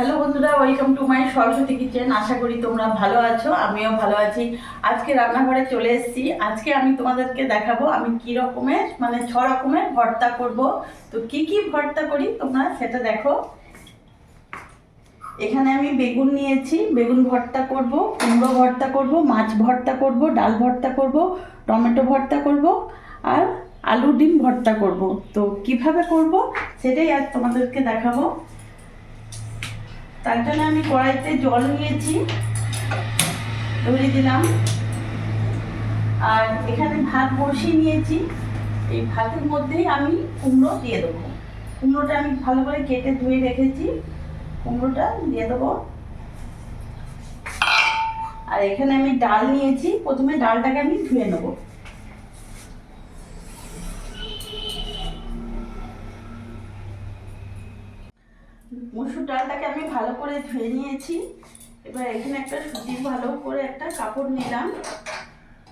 Hello বন্ধুরা, welcome to my Saraswati kitchen. আশা করি তোমরা ভালো আছো, আমিও ভালো আছি। আজকে রান্নাঘরে চলে এসেছি। আজকে আমি তোমাদেরকে দেখাবো আমি কি রকমের 6 রকমের ভর্তা করব। তো কি কি ভর্তা করি তোমরা সেটা দেখো। এখানে আমি বেগুন নিয়েছি, বেগুন ভর্তা করব, কুমড়ো ভর্তা করব, মাছ ভর্তা করব, ডাল ভর্তা করব, টমেটো ভর্তা করব আর আলু ডিম ভর্তা করব। তো কিভাবে করব সেটাই আজ তোমাদেরকে দেখাবো। তার জন্য আমি কড়াইতে জল নিয়েছি, ধরিয়ে দিলাম। আর এখানে ভাত বসিয়ে নিয়েছি। এই ভাতের মধ্যেই আমি কুমড়ো দিয়ে দেবো। কুমড়োটা আমি ভালো করে কেটে ধুয়ে রেখেছি, কুমড়োটা দিয়ে দেবো। আর এখানে আমি ডাল নিয়েছি, প্রথমে ডালটাকে আমি ধুয়ে নেব। মসুর ডালটাকে আমি ভালো করে ধুয়ে নিয়েছি। এবার এখানে একটা সুতি ভালো করে একটা কাপড় নিলাম,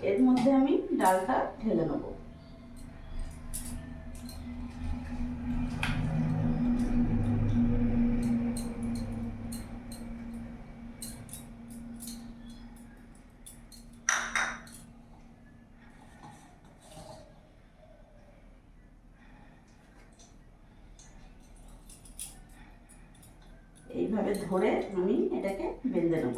এর মধ্যে আমি ডালটা ঢেলে নেব। এইভাবে ধরে আমি এটাকে বেঁধে নেব।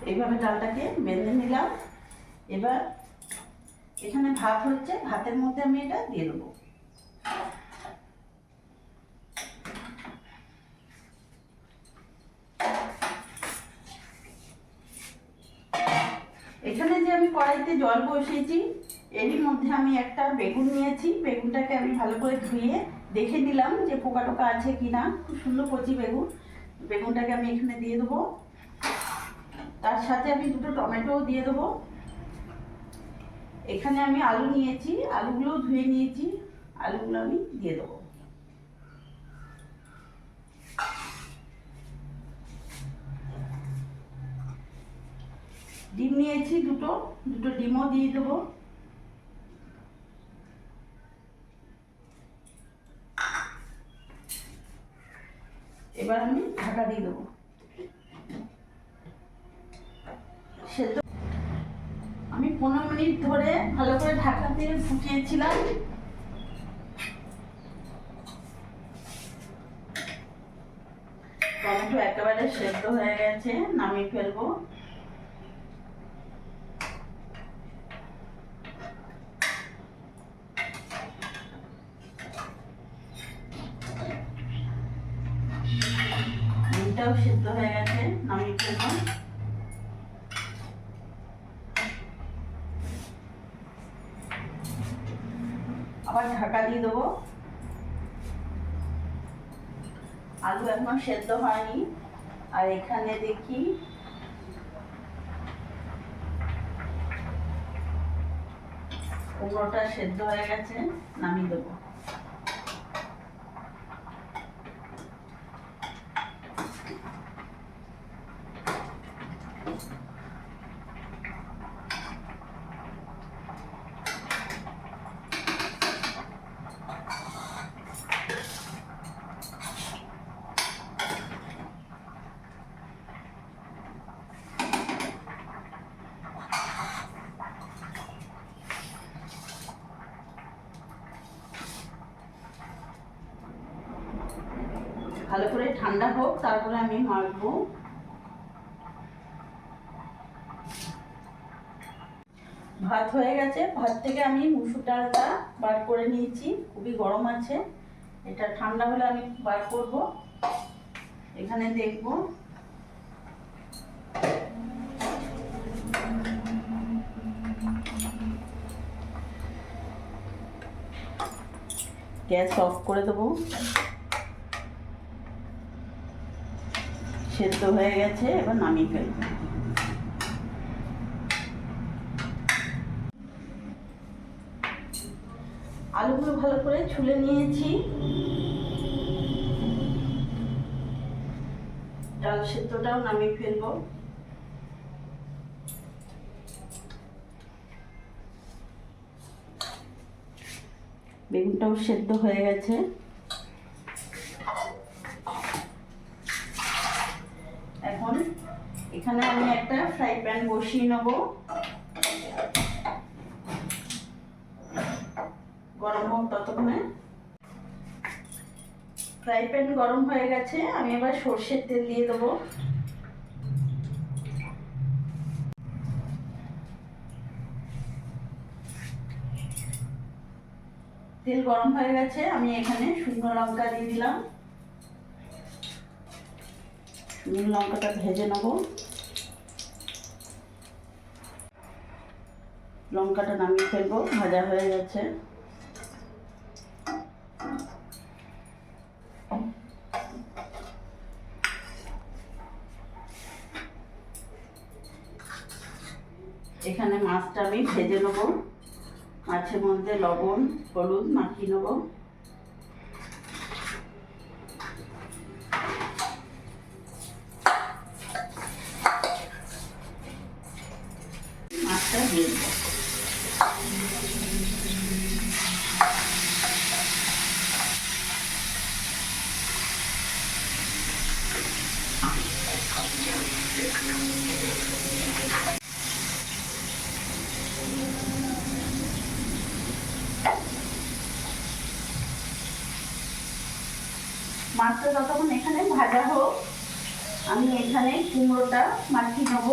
এইভাবে ডালটাকে বেঁধে নিলাম। এবার এখানে ভাত হচ্ছে, ভাতের মধ্যে আমি এটা দিয়ে দেবো। এখানে যে আমি কড়াইতে জল বসিয়েছি, এরই মধ্যে আমি একটা বেগুন নিয়েছি। বেগুনটাকে আমি ভালো করে ধুয়ে দেখে নিলাম যে পোকা টোকা আছে কিনা। খুব সুন্দর কচি বেগুন। বেগুনটাকে আমি এখানে দিয়ে দেবো। তার সাথে আমি দুটো টমেটোও দিয়ে দেবো। এখানে আমি আলু নিয়েছি, আলুগুলোও ধুয়ে নিয়েছি, আলুগুলো আমি দিয়ে দেবো। ডিম নিয়েছি দুটো, দুটো ডিমও দিয়ে দেবো। এবার আমি ঢাকা দিয়ে দেবো। সেদ্ধ আমি 15 মিনিট ধরে ভালো করে ঢাকা দিয়ে ফুটিয়েছিলাম। টমেটো একেবারে সেদ্ধ হয়ে গেছে, নামিয়ে ফেলবো। ডিমটাও সেদ্ধ হয়ে গেছে, নামিয়ে ফেলবো। আবার ঢাকা দিয়ে দেবো। আলু এখনো সেদ্ধ হয়নি। আর এখানে দেখি কুমড়োটা সেদ্ধ হয়ে গেছে, নামিয়ে দেবো। ভালো করে ঠান্ডা হোক, তারপরে আমি মাখবো। ভাত হয়ে গেছে, ভাত থেকে আমি মুসুর ডালটা বার করে নিয়েছি। খুবই গরম আছে, এটা ঠান্ডা হলে আমি বার করব। এখানে দেখবো গ্যাস অফ করে দেবো। সেদ্ধ হয়ে গেছে, এবার নামিয়ে ফেলবো। আলুগুলো ভালো করে ছুলে নিয়েছি। ডাল সেদ্ধটাও নামিয়ে ফেলবো। বেগুনটাও সেদ্ধ হয়ে গেছে। এখন এখানে আমি একটা ফ্রাই প্যান বসিয়ে নেব। গরম হোক ততক্ষণে। ফ্রাই প্যান গরম হয়ে গেছে, আমি এবার সর্ষের তেল দিয়ে দেবো। তেল গরম হয়ে গেছে, আমি এখানে শুকনো লঙ্কা দিয়ে দিলাম। শুকনো লঙ্কাটা ভেজে নেব। লঙ্কাটা নামিয়ে ফেলবো, ভাজা হয়ে গেছে। এখানে মাছটা আমি ভেজে নেব। মাছের মধ্যে লবণ হলুদ মাখিয়ে নেব। মাছটা দিয়ে দেবো। মাছটা যতক্ষণ এখানে ভাজা হোক, আমি এখানে কুমড়োটা মাখিয়ে নেব।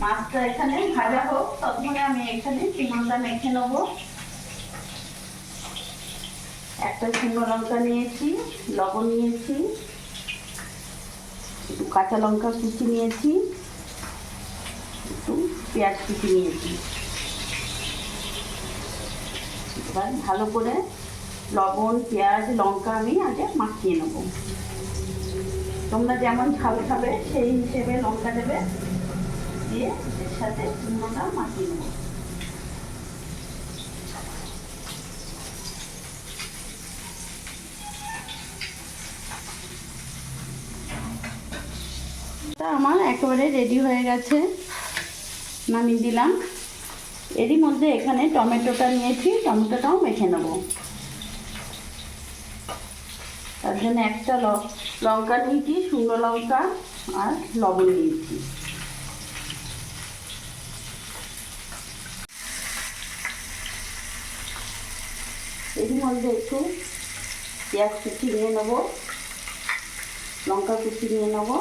মাছটা এখানে ভাজা হোক ততক্ষণে আমি এখানে কুমড়োটা মেখে নেব। একটা শুকনো লঙ্কা নিয়েছি, লবণ নিয়েছি, একটু কাঁচা লঙ্কা কুচি নিয়েছি, একটু পেঁয়াজ কুচি নিয়েছি। এবার ভালো করে লবণ পেঁয়াজ লঙ্কা আমি আগে মাখিয়ে নেব। তোমরা যেমন ঝাল খাবে সেই হিসেবে লঙ্কা দেবে, দিয়ে এর সাথে কুমড়োটা মাখিয়ে নেব। আমার একেবারে রেডি হয়ে গেছে, নামিয়ে দিলাম। এরই মধ্যে এখানে টমেটোটা নিয়েছি, টমেটোটাও মেখে নেব। তার জন্য একটা লঙ্কা নিয়েছি, শুকনো লঙ্কা আর লবণ নিয়েছি। এরই মধ্যে একটু পেঁয়াজ কুচি নিয়ে নেব, লঙ্কা কুচি নিয়ে নেব।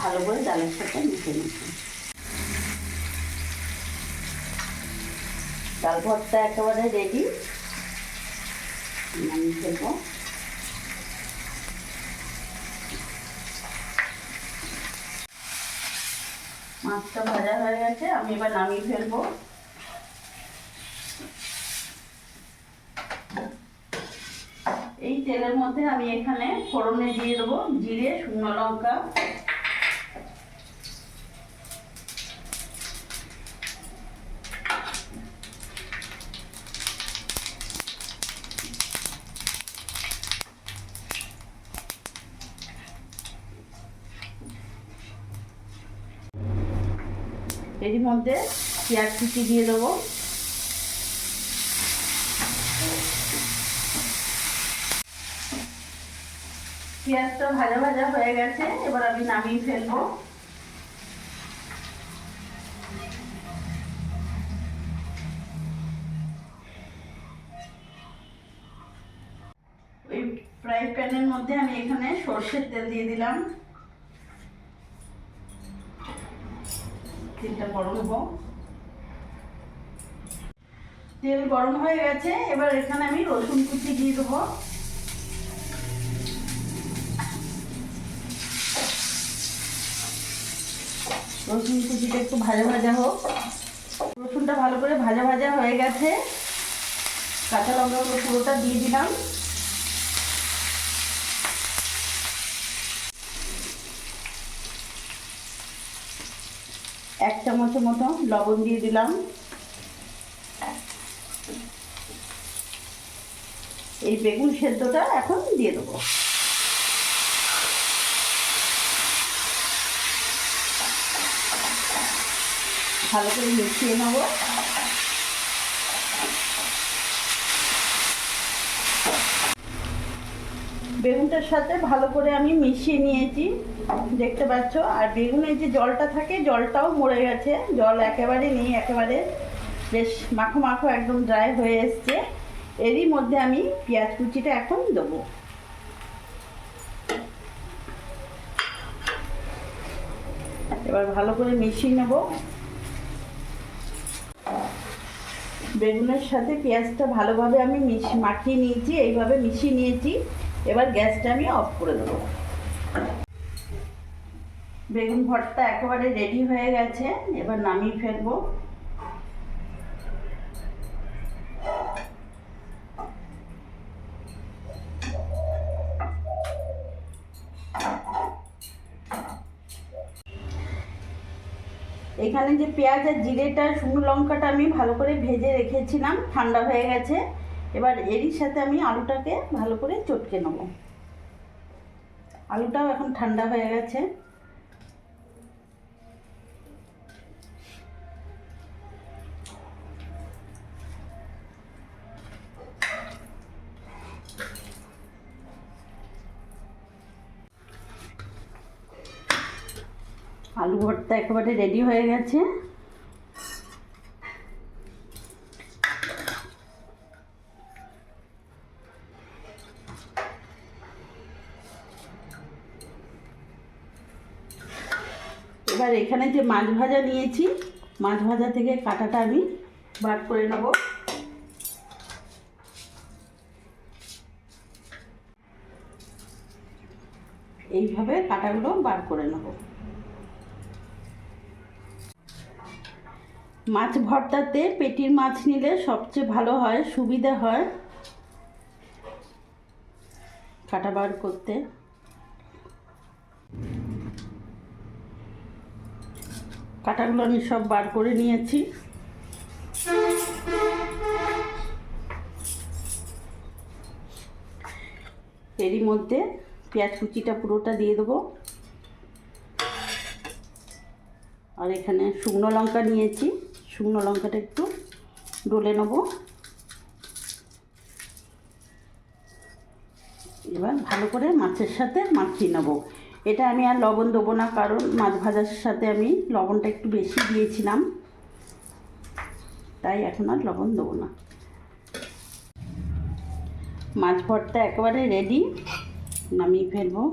ভালো করে ডালের সাথে মিশিয়ে নিচ্ছি। ডাল ভর্তা একেবারে রেডি, নামিয়ে ফেলবো। মাছটা ভাজা হয়ে গেছে, আমি এবার নামিয়ে ফেলবো। এই তেলের মধ্যে আমি এখানে ফোড়নে দিয়ে দেবো জিরে শুকনো লঙ্কা, এর মধ্যে পেঁয়াজ কুচি দিয়ে দেবো। পেঁয়াজটা ভাজা ভাজা হয়ে গেছে, এবার আমি নামিয়ে ফেলবো। ওই ফ্রাই প্যানের মধ্যে আমি এখানে সর্ষের তেল দিয়ে দিলাম। তেলটা গরম হবো। তেল গরম হয়ে গেছে, এবার এখানে আমি রসুন কুচি দিয়ে দেবো। রসুন কুচিটা একটু ভাজা ভাজা হোক। রসুনটা ভালো করে ভাজা ভাজা হয়ে গেছে, কাঁচা লঙ্কাগুলো পুরোটা দিয়ে দিলাম। এক চামচের মতো লবণ দিয়ে দিলাম। এই বেগুন সেদ্ধটা এখন দিয়ে দেবো। ভালো করে মিশিয়ে নেব। বেগুনটার সাথে ভালো করে আমি মিশিয়ে নিয়েছি, দেখতে পাচ্ছ। আর বেগুনের যে জলটা থাকে জলটাও মরে গেছে, জল একেবারে নেই, একেবারে বেশ মাখো মাখো একদম ড্রাই হয়ে এসছে। এরই মধ্যে আমি পেঁয়াজ কুচিটা এখন দেবো। এবার ভালো করে মিশিয়ে নেব। বেগুনের সাথে পেঁয়াজটা ভালোভাবে আমি মাখিয়ে নিয়েছি, এইভাবে মিশিয়ে নিয়েছি। এবার গ্যাসটা আমি অফ করে দেবো। বেগুন ভর্তা একেবারে রেডি হয়ে গেছে, এবার নামিয়ে ফেলবো। এখানে যে পেঁয়াজ আর জিরেটা শুকনো লঙ্কাটা আমি ভালো করে ভেজে রেখেছিলাম, ঠান্ডা হয়ে গেছে। এবার এরই সাথে আমি আলুটাকে ভালো করে চটকে নেব। আলুটাও এখন ঠান্ডা হয়ে গেছে। আলু ভর্তা একেবারে রেডি হয়ে গেছে। এবার এখানে যে মাছ ভাজা নিয়েছি, মাছ ভাজা থেকে কাঁটাটা আমি বার করে নেব। এইভাবে কাঁটাগুলো বার করে নেব। মাছ ভর্তাতে পেটির মাছ নিলে সবচেয়ে ভালো হয়, সুবিধা হয় কাঁটা বার করতে। কাঁটাগুলো আমি সব বার করে নিয়েছি। এরই মধ্যে পেঁয়াজ কুচিটা পুরোটা দিয়ে দেবো। আর এখানে শুকনো লঙ্কা নিয়েছি, শুকনো লঙ্কাটা একটু ডলে নেব। এবার ভালো করে মাছের সাথে মাখিয়ে নেব। এটা আমি আর লবণ দেবো না, কারণ মাছ ভাজার সাথে আমি লবণটা একটু বেশি দিয়েছিলাম, তাই এখন আর লবণ দেবো না। মাছ ভর্তা একেবারে রেডি, নামিয়ে ফেলবো।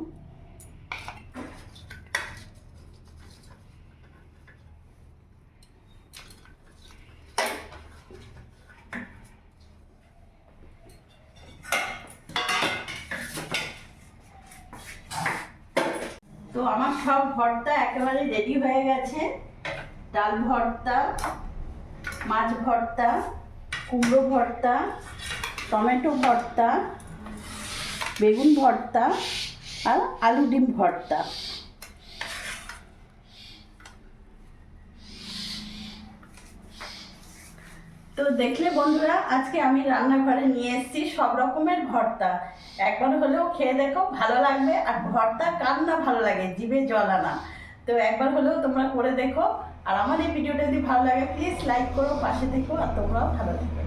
তো আমার সব ভর্তা একেবারে রেডি হয়ে গেছে। ডাল ভর্তা, মাছ ভর্তা, কুমড়ো ভর্তা, টমেটো ভর্তা, বেগুন ভর্তা আর আলু ডিম ভর্তা। তো দেখলে বন্ধুরা, আজকে আমি রান্নাঘরে নিয়ে এসেছি সব রকমের ভর্তা। একবার হলেও খেয়ে দেখো, ভালো লাগবে। আর ভর্তা কার না ভালো লাগে, জিভে জল আনা। তো একবার হলেও তোমরা করে দেখো। আর আমার এই ভিডিওটা যদি ভালো লাগে প্লিজ লাইক করো, পাশে থেকো, আর তোমরাও ভালো থেকো।